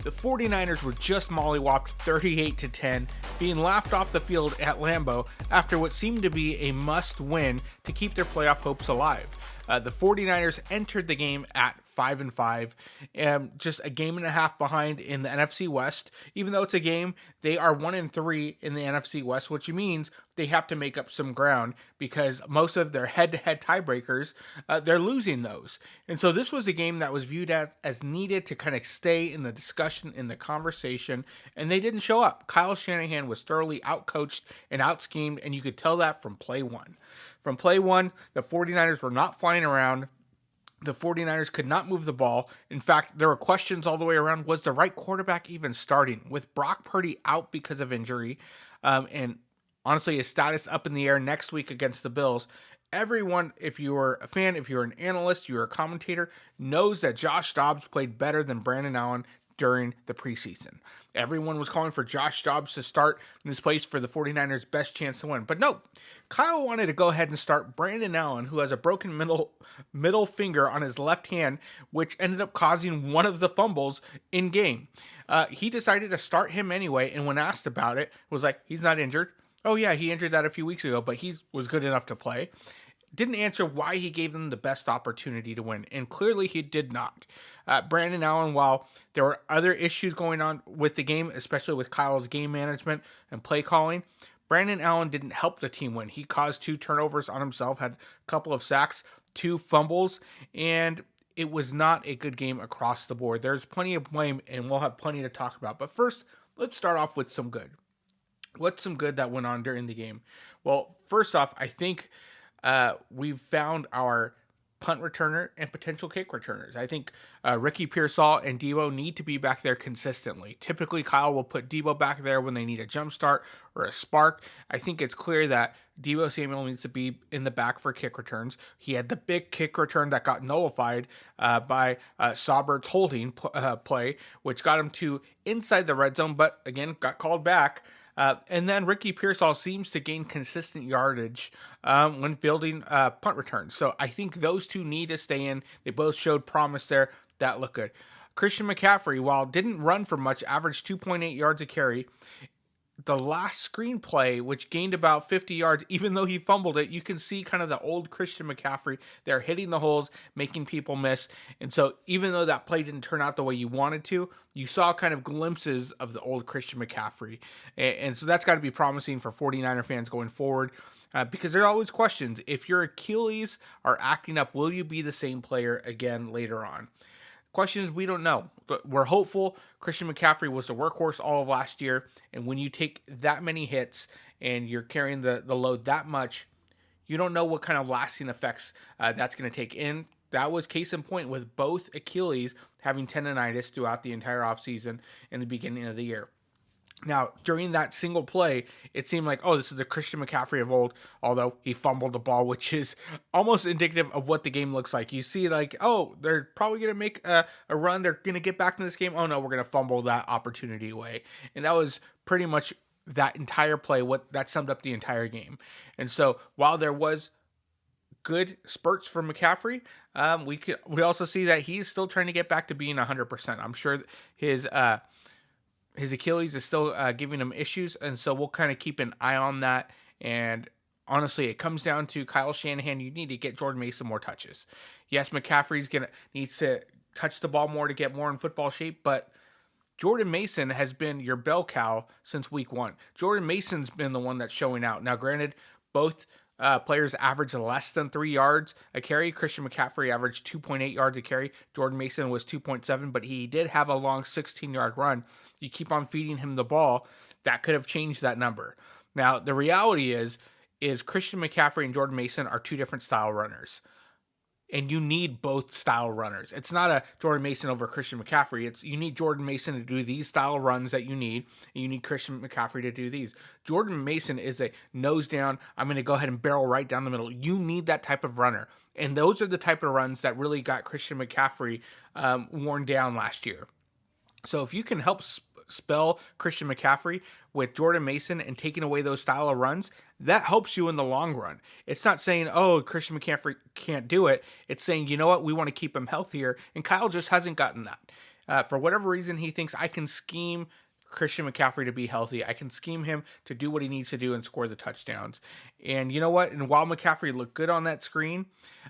the 49ers were just mollywhopped 38-10, being laughed off the field at Lambeau after what seemed to be a must-win to keep their playoff hopes alive. The 49ers entered the game at 5-5, just a game and a half behind in the NFC West. Even though it's a game, they are 1-3 in the NFC West, which means they have to make up some ground because most of their head-to-head tiebreakers, they're losing those. And so this was a game that was viewed as needed to kind of stay in the discussion, in the conversation, and they didn't show up. Kyle Shanahan was thoroughly outcoached and outschemed, and you could tell that from play one. From play one, the 49ers were not flying around. The 49ers could not move the ball. In fact, there were questions all the way around. Was the right quarterback even starting? With Brock Purdy out because of injury, and honestly, his status up in the air next week against the Bills, everyone, if you were a fan, if you're an analyst, you're a commentator, knows that Josh Dobbs played better than Brandon Allen during the preseason. Everyone was calling for Josh Dobbs to start in this place for the 49ers' best chance to win. But no, Kyle wanted to go ahead and start Brandon Allen, who has a broken middle finger on his left hand, which ended up causing one of the fumbles in game. He decided to start him anyway, and when asked about it, was like, he's not injured. Oh yeah, he injured that a few weeks ago, but he was good enough to play. Didn't answer why he gave them the best opportunity to win, and clearly he did not. Brandon Allen, while there were other issues going on with the game, especially with Kyle's game management and play calling, Brandon Allen didn't help the team win. He caused 2 turnovers on himself, had a couple of sacks, 2 fumbles, and it was not a good game across the board. There's plenty of blame, and we'll have plenty to talk about. But first, let's start off with some good. What's some good that went on during the game? Well, first off, I think we've found our punt returner and potential kick returners. I think Ricky Pearsall and Debo need to be back there consistently. Typically, Kyle will put Debo back there when they need a jump start or a spark. I think it's clear that Debo Samuel needs to be in the back for kick returns. He had the big kick return that got nullified by Saubert's holding play, which got him to inside the red zone, but again, got called back. And then Ricky Pearsall seems to gain consistent yardage when building punt returns. So I think those two need to stay in. They both showed promise there. That looked good. Christian McCaffrey, while didn't run for much, averaged 2.8 yards a carry. The last screenplay, which gained about 50 yards, even though he fumbled it, you can see kind of the old Christian McCaffrey. They're hitting the holes, making people miss. And so even though that play didn't turn out the way you wanted to, you saw kind of glimpses of the old Christian McCaffrey. And so that's got to be promising for 49er fans going forward because there are always questions. If your Achilles are acting up, will you be the same player again later on? Questions we don't know, but we're hopeful. Christian McCaffrey was the workhorse all of last year, and when you take that many hits and you're carrying the load that much, you don't know what kind of lasting effects that's going to take in. That was case in point with both Achilles having tendonitis throughout the entire offseason and the beginning of the year. Now, during that single play, it seemed like, oh, this is the Christian McCaffrey of old, although he fumbled the ball, which is almost indicative of what the game looks like. You see, like, oh, they're probably going to make a run. They're going to get back in this game. Oh, no, we're going to fumble that opportunity away. And that was pretty much that entire play, what that summed up the entire game. And so while there was good spurts from McCaffrey, we also see that he's still trying to get back to being 100%. I'm sure his Achilles is still giving him issues, and so we'll kind of keep an eye on that. And honestly, it comes down to Kyle Shanahan. You need to get Jordan Mason more touches. Yes, McCaffrey's needs to touch the ball more to get more in football shape, but Jordan Mason has been your bell cow since week 1. Jordan Mason's been the one that's showing out. Now, granted, both players averaged less than 3 yards a carry. Christian McCaffrey averaged 2.8 yards a carry. Jordan Mason was 2.7, but he did have a long 16-yard run. You keep on feeding him the ball, that could have changed that number. Now, the reality is Christian McCaffrey and Jordan Mason are 2 different style runners. And you need both style runners. It's not a Jordan Mason over Christian McCaffrey. You need Jordan Mason to do these style runs that you need, and you need Christian McCaffrey to do these. Jordan Mason is a nose down, I'm going to go ahead and barrel right down the middle. You need that type of runner. And those are the type of runs that really got Christian McCaffrey worn down last year. So if you can help spell Christian McCaffrey with Jordan Mason and taking away those style of runs, that helps you in the long run. It's not saying, oh, Christian McCaffrey can't do it. It's saying, you know what, we want to keep him healthier, and Kyle just hasn't gotten that. For whatever reason, he thinks I can scheme Christian McCaffrey to be healthy. I can scheme him to do what he needs to do and score the touchdowns. And you know what? And while McCaffrey looked good on that screen,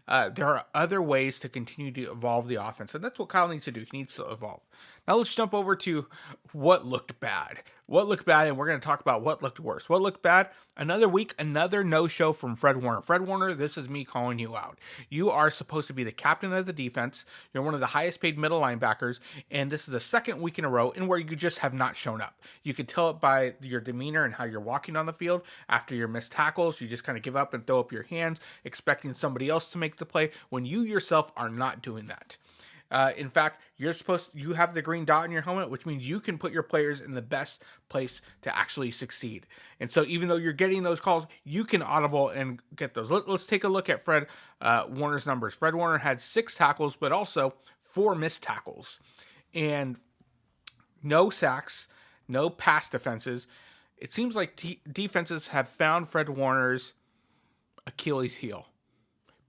there are other ways to continue to evolve the offense. And that's what Kyle needs to do. He needs to evolve. Now let's jump over to what looked bad. What looked bad, and we're going to talk about what looked worse. What looked bad? Another week, another no-show from Fred Warner. Fred Warner, this is me calling you out. You are supposed to be the captain of the defense. You're one of the highest-paid middle linebackers, and this is the second week in a row in where you just have not shown up. You could tell it by your demeanor and how you're walking on the field. After your missed tackles, you just kind of give up and throw up your hands, expecting somebody else to make the play when you yourself are not doing that. In fact, you have the green dot in your helmet, which means you can put your players in the best place to actually succeed. And so even though you're getting those calls, you can audible and get those. Let's take a look at Fred Warner's numbers. Fred Warner had 6 tackles, but also 4 missed tackles. And no sacks, no pass defenses. It seems like defenses have found Fred Warner's Achilles heel.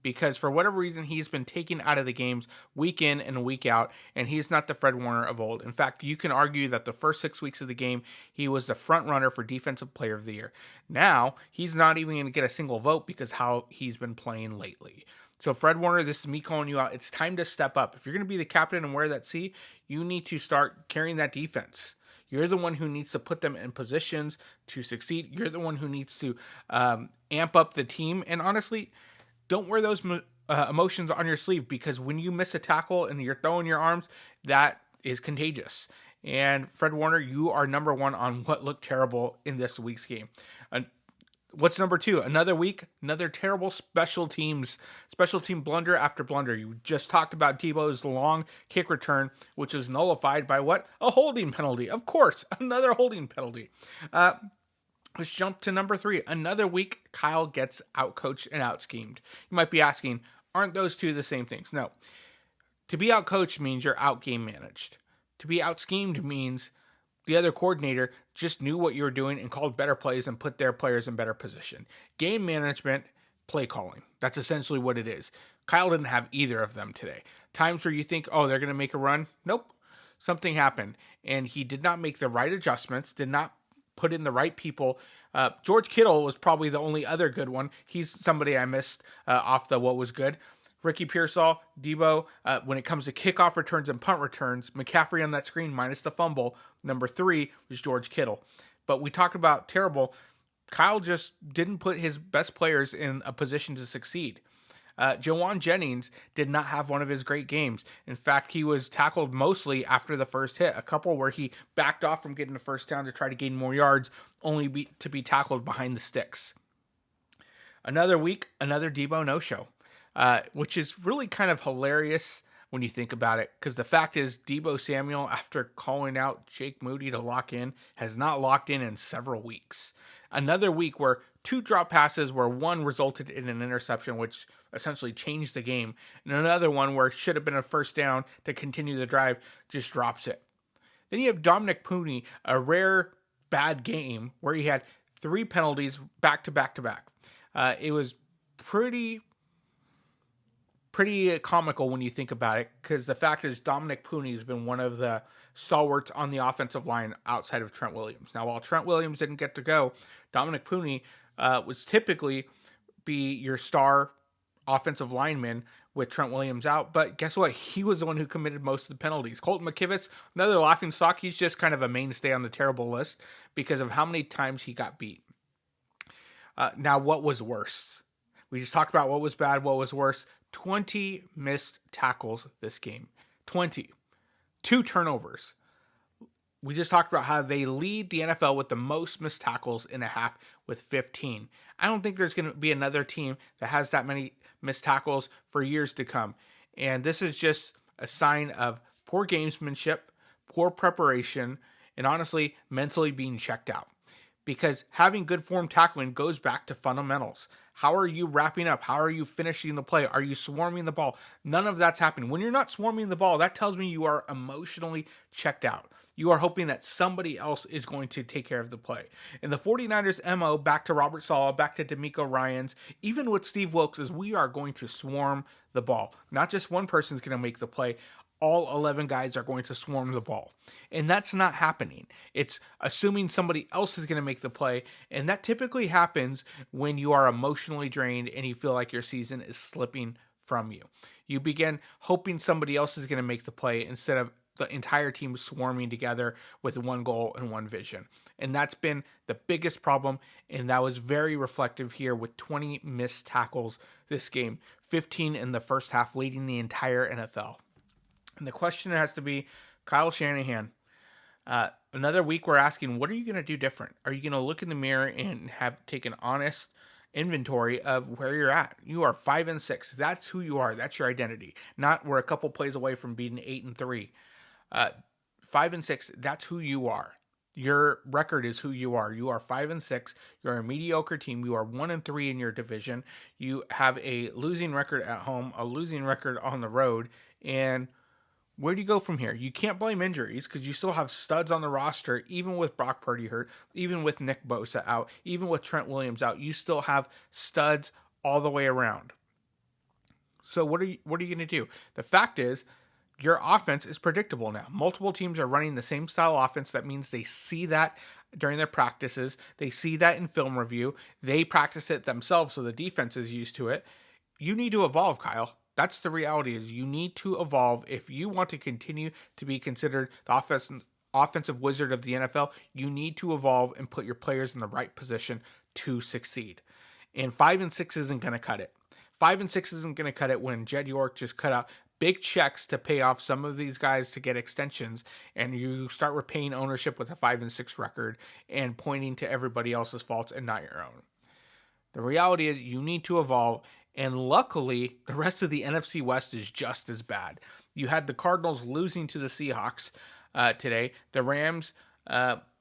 Because for whatever reason, he's been taken out of the games week in and week out, and he's not the Fred Warner of old. In fact, you can argue that the first 6 weeks of the game, he was the front runner for Defensive Player of the Year. Now, he's not even going to get a single vote because how he's been playing lately. So Fred Warner, this is me calling you out. It's time to step up. If you're going to be the captain and wear that C, you need to start carrying that defense. You're the one who needs to put them in positions to succeed. You're the one who needs to amp up the team. And honestly, don't wear those emotions on your sleeve, because when you miss a tackle and you're throwing your arms, that is contagious. And Fred Warner, you are number 1 on what looked terrible in this week's game. What's number 2? Another week, another terrible special team blunder after blunder. You just talked about Debo's long kick return, which is nullified by what? A holding penalty. Of course, another holding penalty. Let's jump to number 3. Another week, Kyle gets outcoached and outschemed. You might be asking, aren't those two the same things? No. To be outcoached means you're outgame managed. To be outschemed means the other coordinator just knew what you were doing and called better plays and put their players in better position. Game management, play calling. That's essentially what it is. Kyle didn't have either of them today. Times where you think, oh, they're going to make a run. Nope. Something happened. And he did not make the right adjustments, did not put in the right people. George Kittle was probably the only other good one. He's somebody I missed off the what was good. Ricky Pearsall, Debo, when it comes to kickoff returns and punt returns, McCaffrey on that screen minus the fumble. Number 3 was George Kittle. But we talked about terrible. Kyle just didn't put his best players in a position to succeed. Jawan Jennings did not have one of his great games. In fact, he was tackled mostly after the first hit. A couple where he backed off from getting the first down to try to gain more yards, only to be tackled behind the sticks. Another week, another Debo no-show, which is really kind of hilarious when you think about it, because the fact is Debo Samuel, after calling out Jake Moody to lock in, has not locked in several weeks. Another week where 2 drop passes where one resulted in an interception, which essentially changed the game, and another one where it should have been a first down to continue the drive, just drops it. Then you have Dominic Pooney, a rare bad game where he had 3 penalties back to back to back. It was pretty comical when you think about it, because the fact is Dominic Pooney has been one of the stalwarts on the offensive line outside of Trent Williams. Now, while Trent Williams didn't get to go, Dominic Pooney was typically be your star offensive lineman with Trent Williams out. But guess what? He was the one who committed most of the penalties. Colton McKivitz, another laughing stock. He's just kind of a mainstay on the terrible list because of how many times he got beat. Now, what was worse? We just talked about what was bad, what was worse. 20 missed tackles this game. 20. 2 turnovers. We just talked about how they lead the NFL with the most missed tackles in a half with 15. I don't think there's going to be another team that has that many missed tackles for years to come. And this is just a sign of poor gamesmanship, poor preparation, and honestly, mentally being checked out. Because having good form tackling goes back to fundamentals. How are you wrapping up? How are you finishing the play? Are you swarming the ball? None of that's happening. When you're not swarming the ball, that tells me you are emotionally checked out. You are hoping that somebody else is going to take care of the play. And the 49ers MO, back to Robert Saleh, back to D'Amico Ryans, even with Steve Wilkes, is we are going to swarm the ball. Not just one person's going to make the play. all 11 guys are going to swarm the ball. And that's not happening. It's assuming somebody else is going to make the play. And that typically happens when you are emotionally drained and you feel like your season is slipping from you. You begin hoping somebody else is going to make the play instead of the entire team swarming together with one goal and one vision. And that's been the biggest problem. And that was very reflective here with 20 missed tackles this game, 15 in the first half, leading the entire NFL. And the question has to be, Kyle Shanahan, another week we're asking, what are you going to do different? Are you going to look in the mirror and take an honest inventory of where you're at? You are 5-6. That's who you are. That's your identity. Not we're a couple plays away from being 8-3. 5-6. That's who you are. Your record is who you are. You are 5-6. You're a mediocre team. You are 1-3 in your division. You have a losing record at home, a losing record on the road, and where do you go from here? You can't blame injuries because you still have studs on the roster, even with Brock Purdy hurt, even with Nick Bosa out, even with Trent Williams out. You still have studs all the way around. So what are you going to do? The fact is, your offense is predictable now. Multiple teams are running the same style offense. That means they see that during their practices. They see that in film review. They practice it themselves, so the defense is used to it. You need to evolve, Kyle. That's the reality, is you need to evolve. If you want to continue to be considered the offensive wizard of the NFL, you need to evolve and put your players in the right position to succeed. And 5-6 isn't going to cut it. 5-6 isn't going to cut it when Jed York just cut out big checks to pay off some of these guys to get extensions, and you start repaying ownership with a 5-6 record and pointing to everybody else's faults and not your own. The reality is you need to evolve. And luckily, the rest of the NFC West is just as bad. You had the Cardinals losing to the Seahawks today. The Rams,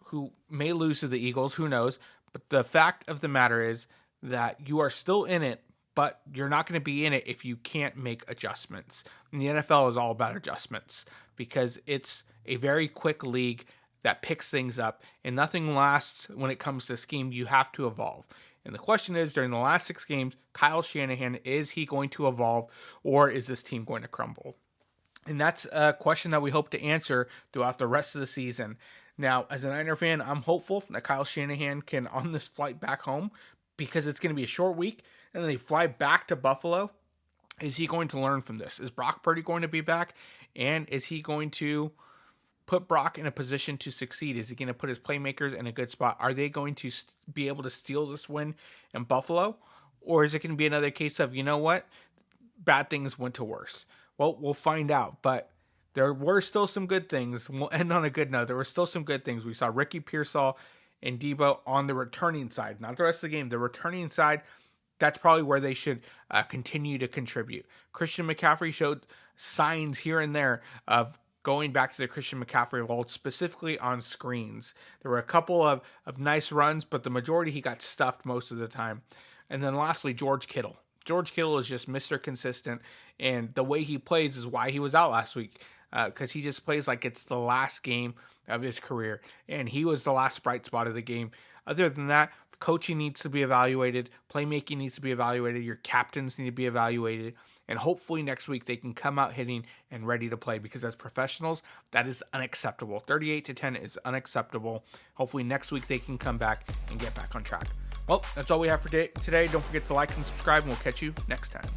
who may lose to the Eagles, who knows. But the fact of the matter is that you are still in it, but you're not going to be in it if you can't make adjustments. And the NFL is all about adjustments because it's a very quick league that picks things up, and nothing lasts when it comes to scheme. You have to evolve. And the question is, during the last 6 games, Kyle Shanahan, is he going to evolve, or is this team going to crumble? And that's a question that we hope to answer throughout the rest of the season. Now, as a Niner fan, I'm hopeful that Kyle Shanahan can, on this flight back home, because it's going to be a short week, and then they fly back to Buffalo. Is he going to learn from this? Is Brock Purdy going to be back? And is he going to put Brock in a position to succeed? Is he going to put his playmakers in a good spot? Are they going to be able to steal this win in Buffalo? Or is it going to be another case of, you know what, bad things went to worse? Well, we'll find out. But there were still some good things. We'll end on a good note. There were still some good things. We saw Ricky Pearsall and Debo on the returning side. Not the rest of the game. The returning side, that's probably where they should continue to contribute. Christian McCaffrey showed signs here and there of going back to the Christian McCaffrey role, specifically on screens. There were a couple of nice runs, but the majority he got stuffed most of the time. And then lastly, George Kittle. George Kittle is just Mr. Consistent, and the way he plays is why he was out last week, because he just plays like it's the last game of his career, and he was the last bright spot of the game. Other than that, coaching needs to be evaluated, playmaking needs to be evaluated, your captains need to be evaluated, and hopefully next week they can come out hitting and ready to play, because as professionals, that is unacceptable. 38-10 is unacceptable. Hopefully next week they can come back and get back on track. Well, that's all we have for today. Don't forget to like and subscribe, and we'll catch you next time.